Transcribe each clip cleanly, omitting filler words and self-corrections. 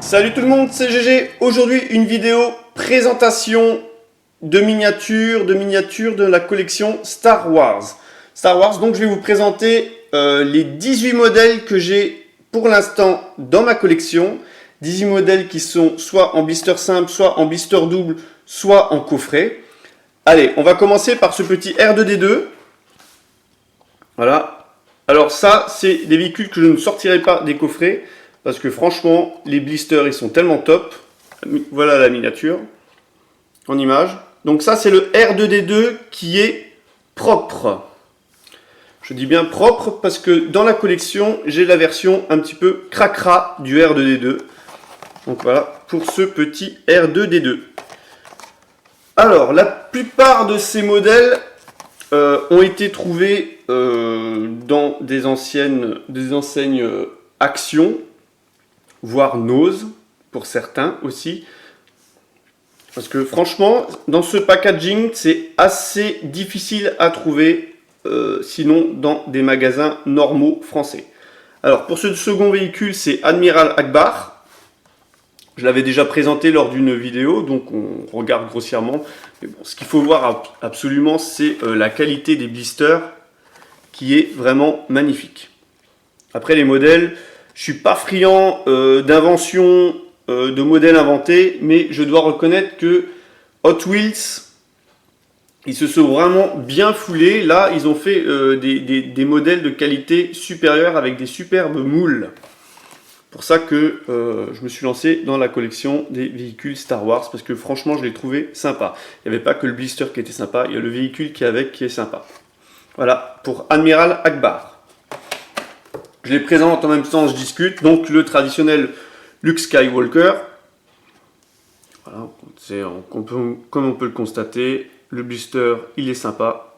Salut tout le monde, c'est GG. Aujourd'hui, une vidéo présentation de miniatures de la collection Star Wars. Donc je vais vous présenter les 18 modèles que j'ai pour l'instant dans ma collection. 18 modèles qui sont soit en blister simple, soit en blister double, soit en coffret. Allez, on va commencer par ce petit R2D2. Voilà. Alors ça, c'est des véhicules que je ne sortirai pas des coffrets. Parce que franchement, les blisters, ils sont tellement top. Voilà la miniature en image. Donc ça, c'est le R2D2 qui est propre. Je dis bien propre parce que dans la collection, j'ai la version un petit peu cracra du R2D2. Donc voilà, pour ce petit R2D2. Alors, la plupart de ces modèles ont été trouvés dans des enseignes Action, voire Nose, pour certains aussi. Parce que franchement, dans ce packaging, c'est assez difficile à trouver, sinon dans des magasins normaux français. Alors pour ce second véhicule, c'est Admiral Ackbar. Je l'avais déjà présenté lors d'une vidéo, donc on regarde grossièrement. Mais bon, ce qu'il faut voir absolument, c'est la qualité des blisters, qui est vraiment magnifique. Après les modèles, je suis pas friand d'invention de modèles inventés, mais je dois reconnaître que Hot Wheels, ils se sont vraiment bien foulés. Là, ils ont fait des modèles de qualité supérieure avec des superbes moules. Pour ça que je me suis lancé dans la collection des véhicules Star Wars, parce que franchement, je l'ai trouvé sympa. Il n'y avait pas que le blister qui était sympa, il y a le véhicule qui est avec qui est sympa. Voilà, pour Admiral Ackbar. Je les présente en même temps, je discute. Donc le traditionnel Luke Skywalker. Voilà, comme on peut le constater, le blister, il est sympa.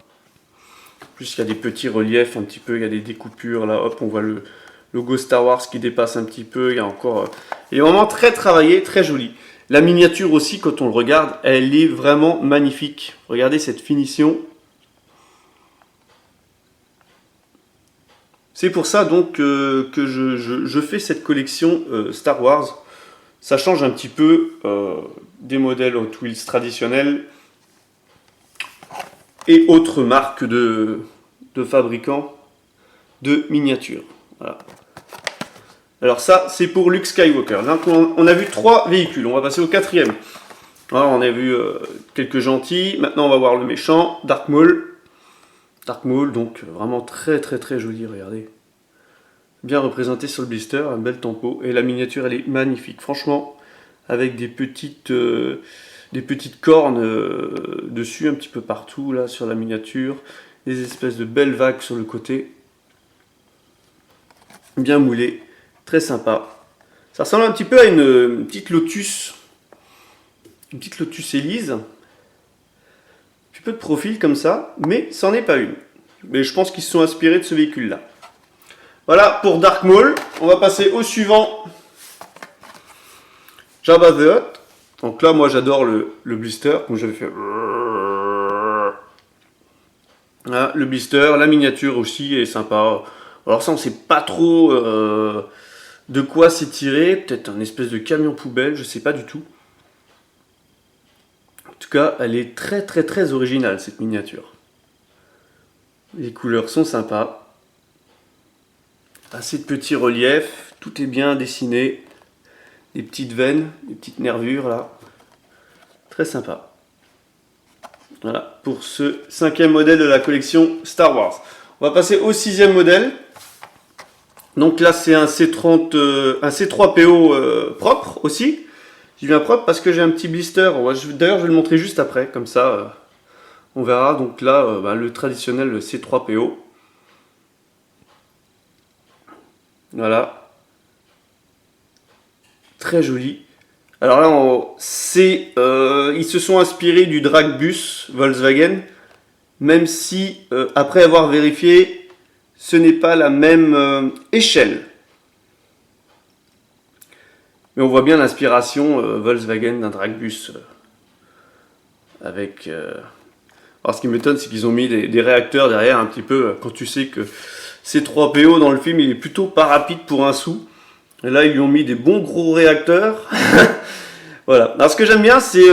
En plus, il y a des petits reliefs un petit peu, il y a des découpures. Là, hop, on voit le logo Star Wars qui dépasse un petit peu. Il y a encore... il est vraiment très travaillé, très joli. La miniature aussi, quand on le regarde, elle est vraiment magnifique. Regardez cette finition. C'est pour ça donc que je fais cette collection Star Wars. Ça change un petit peu des modèles Hot Wheels traditionnels et autres marques de fabricants de miniatures. Voilà. Alors ça, c'est pour Luke Skywalker. Donc on a vu 3 véhicules, on va passer au 4e. Alors, on a vu quelques gentils. Maintenant, on va voir le méchant, Dark Maul. Dark Maul, donc vraiment très joli, regardez. Bien représenté sur le blister, un bel tempo. Et la miniature, elle est magnifique. Franchement, avec des petites cornes dessus, un petit peu partout, là, sur la miniature. Des espèces de belles vagues sur le côté. Bien moulé, très sympa. Ça ressemble un petit peu à une petite Lotus. Une petite Lotus Elise. Un peu de profil comme ça, mais c'en est pas une. Mais je pense qu'ils se sont inspirés de ce véhicule-là. Voilà pour Dark Maul. On va passer au suivant. Jabba the Hutt. Donc là, moi, j'adore le blister, comme j'avais fait. Voilà, le blister, la miniature aussi est sympa. Alors ça, on sait pas trop de quoi c'est tiré. Peut-être un espèce de camion poubelle, je sais pas du tout. En tout cas, elle est très originale, cette miniature. Les couleurs sont sympas. Assez de petits reliefs. Tout est bien dessiné. Des petites veines, des petites nervures là. Très sympa. Voilà, pour ce 5e modèle de la collection Star Wars. On va passer au 6e modèle. Donc là, c'est un C3PO propre aussi. Je dis bien propre parce que j'ai un petit blister. D'ailleurs, je vais le montrer juste après, comme ça, on verra. Donc là, le traditionnel C3PO. Voilà. Très joli. Alors là, ils se sont inspirés du Dragbus Volkswagen, même si, après avoir vérifié, ce n'est pas la même échelle. Mais on voit bien l'inspiration Volkswagen d'un Dragbus avec... Alors ce qui m'étonne, c'est qu'ils ont mis des réacteurs derrière un petit peu, quand tu sais que C3PO dans le film, il est plutôt pas rapide pour un sou. Et là, ils lui ont mis des bons gros réacteurs. Voilà. Alors, ce que j'aime bien, c'est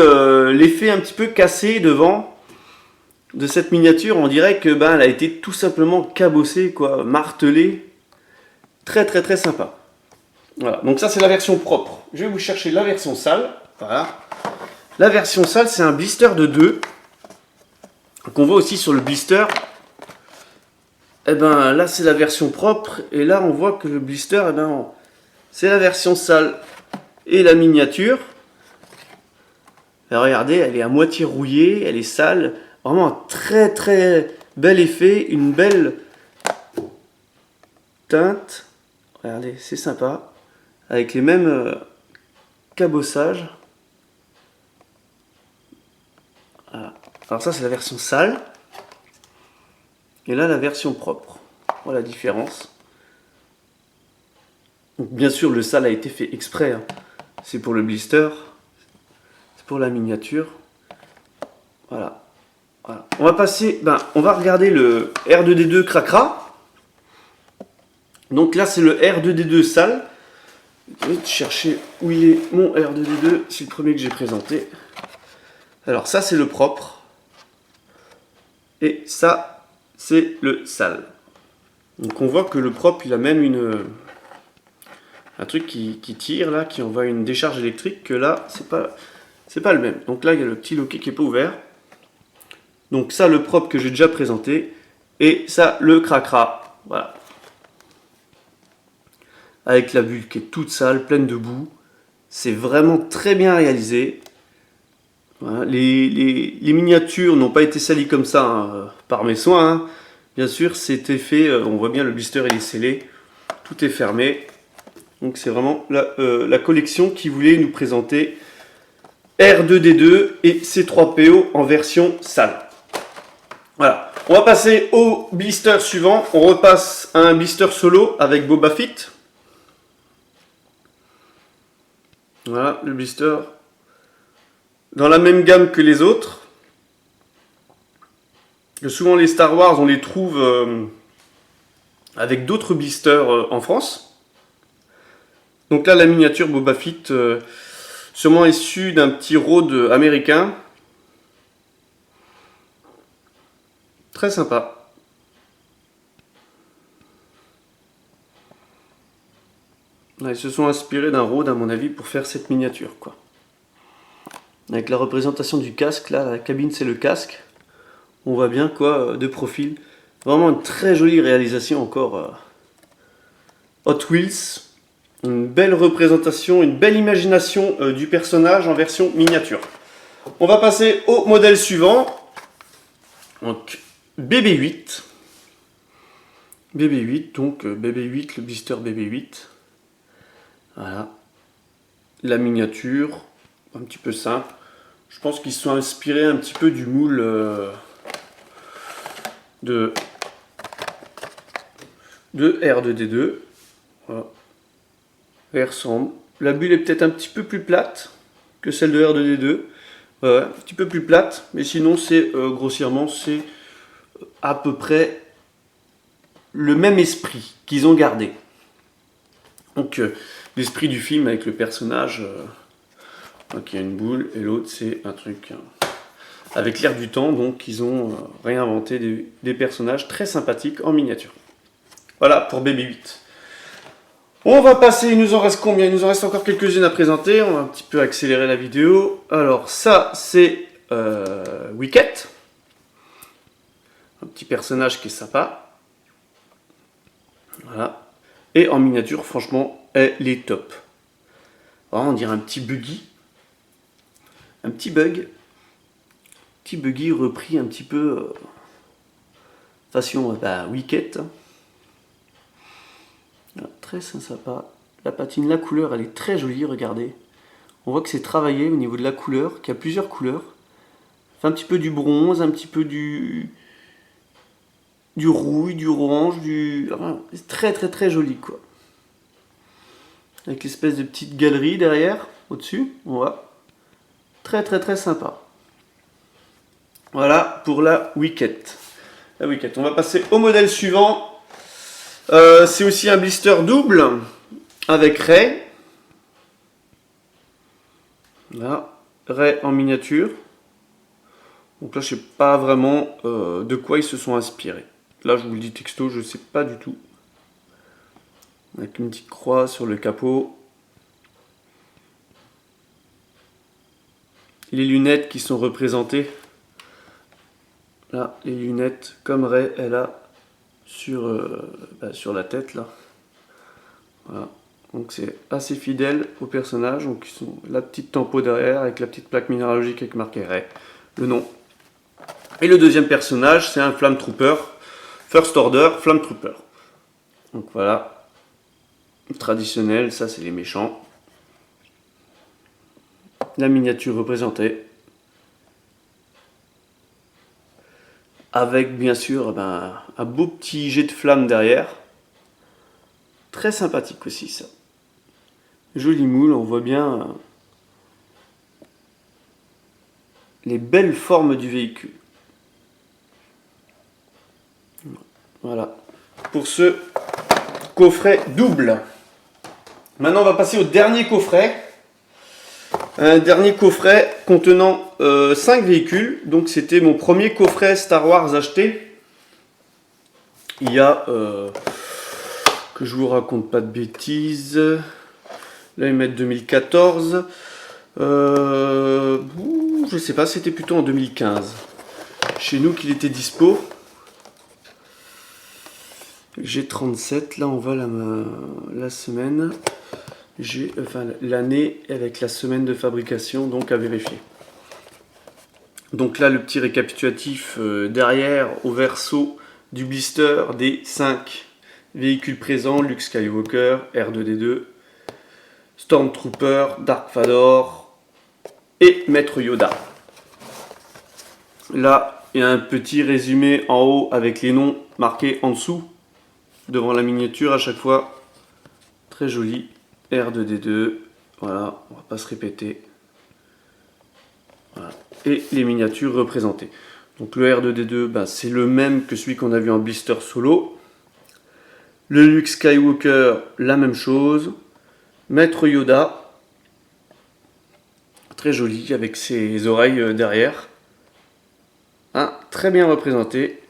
l'effet un petit peu cassé devant de cette miniature. On dirait que elle a été tout simplement cabossée, quoi, martelée. Très, très, très sympa. Voilà. Donc ça, c'est la version propre. Je vais vous chercher la version sale. Voilà. La version sale, c'est un blister de 2. Qu'on voit aussi sur le blister. Et là, c'est la version propre. Et là, on voit que le blister, c'est la version sale et la miniature. Alors, regardez, elle est à moitié rouillée, elle est sale. Vraiment un très très bel effet, une belle teinte. Regardez, c'est sympa. Avec les mêmes cabossages. Voilà. Alors ça, c'est la version sale. Et là, la version propre. Voilà la différence. Donc, bien sûr, le sale a été fait exprès. Hein. C'est pour le blister. C'est pour la miniature. Voilà. Voilà. On va passer... on va regarder le R2D2 Cracra. Donc là, c'est le R2D2 sale. Je vais chercher où il est mon R2D2. C'est le premier que j'ai présenté. Alors ça, c'est le propre. Et ça, c'est le sale. Donc on voit que le propre, il a même un truc qui tire là, qui envoie une décharge électrique, que là, c'est pas le même. Donc là, il y a le petit loquet qui n'est pas ouvert. Donc ça, le propre que j'ai déjà présenté. Et ça, le cracra. Voilà. Avec la bulle qui est toute sale, pleine de boue. C'est vraiment très bien réalisé. Voilà. Les miniatures n'ont pas été salies comme ça par mes soins. Hein. Bien sûr, c'était fait, on voit bien le blister il est scellé. Tout est fermé. Donc c'est vraiment la collection qui voulait nous présenter R2D2 et C3PO en version sale. Voilà. On va passer au blister suivant. On repasse à un blister solo avec Boba Fett. Voilà, le blister dans la même gamme que les autres. Souvent les Star Wars, on les trouve avec d'autres blisters en France. Donc là, la miniature Boba Fett, sûrement issue d'un petit road américain. Très sympa. Ils se sont inspirés d'un road, à mon avis, pour faire cette miniature, quoi. Avec la représentation du casque, là, la cabine, c'est le casque. On voit bien, quoi, de profil. Vraiment une très jolie réalisation, encore. Hot Wheels. Une belle représentation, une belle imagination du personnage en version miniature. On va passer au modèle suivant. Donc, BB-8. BB-8, donc BB-8, le blister BB-8. Voilà. La miniature, un petit peu simple. Je pense qu'ils se sont inspirés un petit peu du moule de R2D2. Voilà. Elle ressemble. La bulle est peut-être un petit peu plus plate que celle de R2D2. Un petit peu plus plate, mais sinon c'est grossièrement c'est à peu près le même esprit qu'ils ont gardé. Donc l'esprit du film avec le personnage, donc il y a une boule et l'autre c'est un truc avec l'air du temps, donc ils ont réinventé des personnages très sympathiques en miniature. Voilà pour BB-8. On va passer, il nous en reste combien? Il nous en reste encore quelques-unes à présenter, on va un petit peu accélérer la vidéo. Alors ça c'est Wicket, un petit personnage qui est sympa. Voilà. Et en miniature, franchement, elle est top. Alors, on dirait un petit buggy. Un petit bug. Petit buggy repris un petit peu façon Wicket. Très sympa. La patine, la couleur, elle est très jolie, regardez. On voit que c'est travaillé au niveau de la couleur, qu'il y a plusieurs couleurs. Fait un petit peu du bronze, un petit peu du rouille, du orange, c'est très très très joli, quoi. Avec l'espèce de petite galerie derrière, au-dessus, on voit. Très très très sympa. Voilà pour la Wicket. La Wicket. On va passer au modèle suivant. C'est aussi un blister double avec Rey. Là, Rey en miniature. Donc là, je sais pas vraiment de quoi ils se sont inspirés. Là, je vous le dis texto, je sais pas du tout. Avec une petite croix sur le capot. Les lunettes qui sont représentées. Là, les lunettes comme Rey, elle a sur la tête là. Voilà. Donc c'est assez fidèle au personnage. Donc ils sont la petite tempo derrière avec la petite plaque minéralogique avec marqué Rey, le nom. Et le deuxième personnage, c'est un Flame Trooper, First Order Flame Trooper. Donc voilà, traditionnel, ça c'est les méchants. La miniature représentée. Avec bien sûr un beau petit jet de flamme derrière. Très sympathique aussi ça. Joli moule, on voit bien les belles formes du véhicule. Voilà, pour ce coffret double. Maintenant on va passer au dernier coffret. Un dernier coffret contenant 5 véhicules. Donc c'était mon premier coffret Star Wars acheté. Il y a, que je vous raconte pas de bêtises, là ils mettent 2014. Je sais pas, c'était plutôt en 2015. Chez nous qu'il était dispo. J'ai 37, là on va la semaine. L'année avec la semaine de fabrication, donc à vérifier. Donc là le petit récapitulatif derrière au verso du blister des 5 véhicules présents: Luke Skywalker, R2D2, Stormtrooper, Dark Vador et Maître Yoda. Là il y a un petit résumé en haut avec les noms marqués en dessous devant la miniature à chaque fois. Très joli. R2D2, voilà, on va pas se répéter. Voilà. Et les miniatures représentées. Donc le R2D2, c'est le même que celui qu'on a vu en blister solo. Le Luke Skywalker, la même chose. Maître Yoda, très joli avec ses oreilles derrière. Hein, très bien représenté.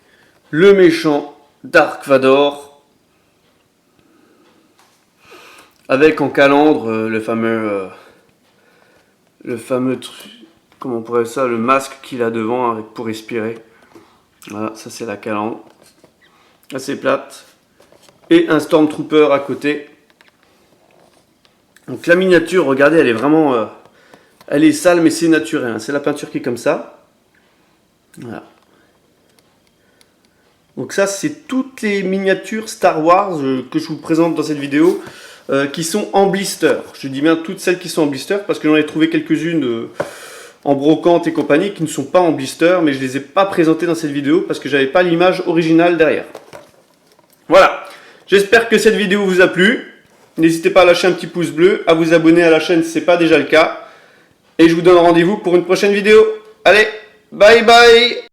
Le méchant Dark Vador. Avec en calandre le fameux comment on pourrait ça, le masque qu'il a devant avec, pour respirer. Voilà, ça c'est la calandre. Assez plate. Et un Stormtrooper à côté. Donc la miniature, regardez, elle est vraiment, elle est sale mais c'est naturel. Hein. C'est la peinture qui est comme ça. Voilà. Donc ça c'est toutes les miniatures Star Wars que je vous présente dans cette vidéo. Qui sont en blister. Je dis bien toutes celles qui sont en blister parce que j'en ai trouvé quelques-unes en brocante et compagnie qui ne sont pas en blister, mais je les ai pas présentées dans cette vidéo parce que j'avais pas l'image originale derrière. Voilà, j'espère que cette vidéo vous a plu. N'hésitez pas à lâcher un petit pouce bleu, à vous abonner à la chaîne si ce n'est pas déjà le cas. Et je vous donne rendez-vous pour une prochaine vidéo. Allez, bye bye!